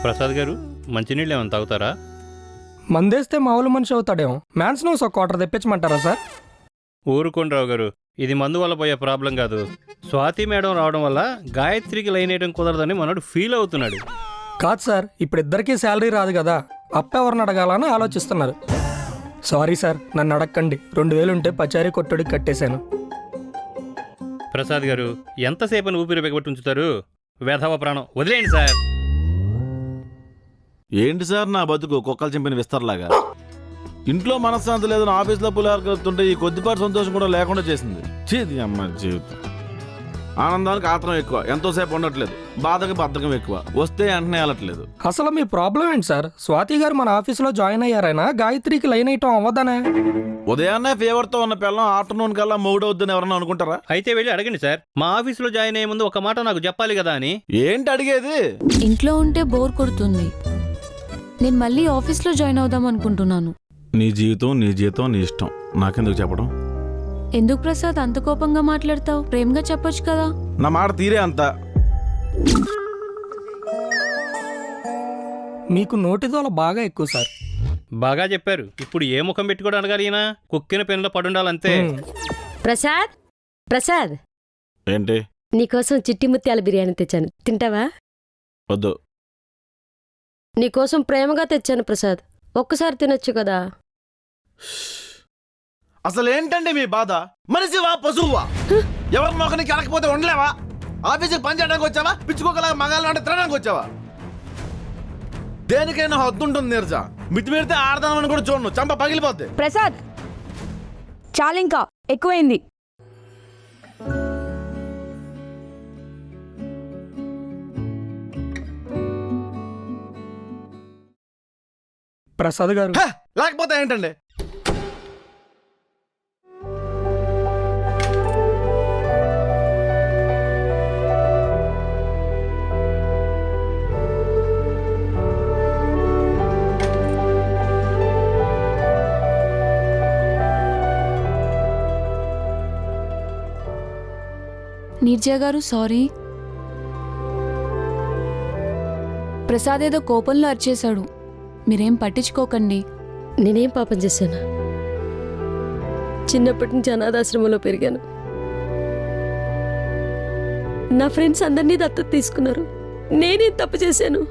ప్రసాద్ గారు మంచినీళ్ళు ఏమైనా తాగుతారా? మందేస్తే మామూలు మనిషి అవుతాడేమో. మ్యాన్స్ నోస్ ఒక క్వార్టర్ తెప్పించమంటారా సార్? ఊరుకోండి రావు గారు, ఇది మందు వల్ల పోయే ప్రాబ్లం కాదు. స్వాతి మేడం రావడం వల్ల గాయత్రికి లైన్ వేయడం కుదరదని మనోడు ఫీల్ అవుతున్నాడు. కాదు సార్, ఇప్పుడు ఇద్దరికీ శాలరీ రాదు కదా, అప్ప ఎవరిని అడగాలని ఆలోచిస్తున్నారు. సారీ సార్, నన్ను అడగండి. 2000 ఉంటే పచారీ కొట్టుడికి కట్టేశాను. ప్రసాద్ గారు ఎంతసేపు ఊపిరి బిగబట్టి ఉంచుతారు? వేధవ ప్రాణం వదిలేయండి సార్. ఏంటి సార్ నా బతుకు కుక్కలు చింపిన విస్తరలాగా? ఇంట్లో మనశ్శాంతి లేదని ఆఫీస్లో పులిహార కలుపుతుంటే ఈ కొద్దిపాటి సంతోషం కూడా లేకుండా చేసింది. చేది అమ్మ జీవితం. ఆనందానికి ఆత్రం ఎక్కువ, ఎంతోసేపు ఉండట్లేదు. బాధకి బద్ధకం ఎక్కువ, వస్తే వెంటనే వెళ్ళట్లేదు. అసలు మీ ప్రాబ్లం ఏంటి సార్? స్వాతి గారు మన ఆఫీస్లో జాయిన్ అయ్యారైనా గాయత్రికి లైన్ అయ్యటం అవ్వదనే. ఉదయాన్నే ఫీవర్తో ఉన్న పిల్లం ఆఫ్టర్నూన్ కల్లా మూడవుద్దని ఎవరన్నా అనుకుంటారా? అయితే వెళ్ళి అడగండి సార్. మా ఆఫీస్లో జాయిన్ అయ్యే ముందు ఒక మాట నాకు చెప్పాలి కదా అని. ఏంటి అడిగేది? ఇంట్లో ఉంటే బోర్ కొడుతుంది, నేను మళ్ళీ ఆఫీస్లో జాయిన్ అవుదాం అనుకుంటున్నాను. నీ జీవితం నీ జీవితం నీ ఇష్టం, నాకెందుకు చెప్పడం? ఎందుకు ప్రసాద్ అంత కోపంగా మాట్లాడతావు? ప్రేమగా చెప్పొచ్చు కదా. నా మాట తీరే అంత. మీకు నోటిదోల బాగా ఎక్కువ సార్. బాగా చెప్పారు. ఇప్పుడు ఏ ముఖం పెట్టుకోవడం అడగాలి? ఈయన కుక్కిన పెన్లో పడుండాలంతే. ప్రసాద్, ప్రసాద్, ఏంటి? నీకోసం చిట్టి ముత్యాల బిర్యానీ తెచ్చాను, తింటావా? వద్దు. నీకోసం ప్రేమగా తెచ్చాను ప్రసాద్, ఒక్కసారి తినొచ్చు కదా. అసలు ఏంటండి మీ బాధ? మనిషివా పశువువా? ఎవరి మొక్కనికి కలకపోతే ఉండలేవా? ఆఫీసుకి పని చేయడానికి వచ్చావా? పిచ్చుకోగల మగాళ్ళు అంటే తినడానికి వచ్చావా? దేనికైనా హద్దు ఉంటుంది నీరజ. మితిమీరితే ఆడదామని కూడా చూడను, చంప పగిలిపోద్ది. ప్రసాద్, చాలింకా ఎక్కువైంది. ప్రసాద్ గారు, లేకపోతే ఏంటండి? నీర్జా గారు సారీ. ప్రసాద్ ఏదో కోపంలో అరిచేశాడు, మీరేం పట్టించుకోకండి. నేనేం పాపం చేశాను? చిన్నప్పటి నుంచి అనాథాశ్రమంలో పెరిగాను. నా ఫ్రెండ్స్ అందరినీ దత్తత తీసుకున్నారు. నేనేం తప్పు చేశాను?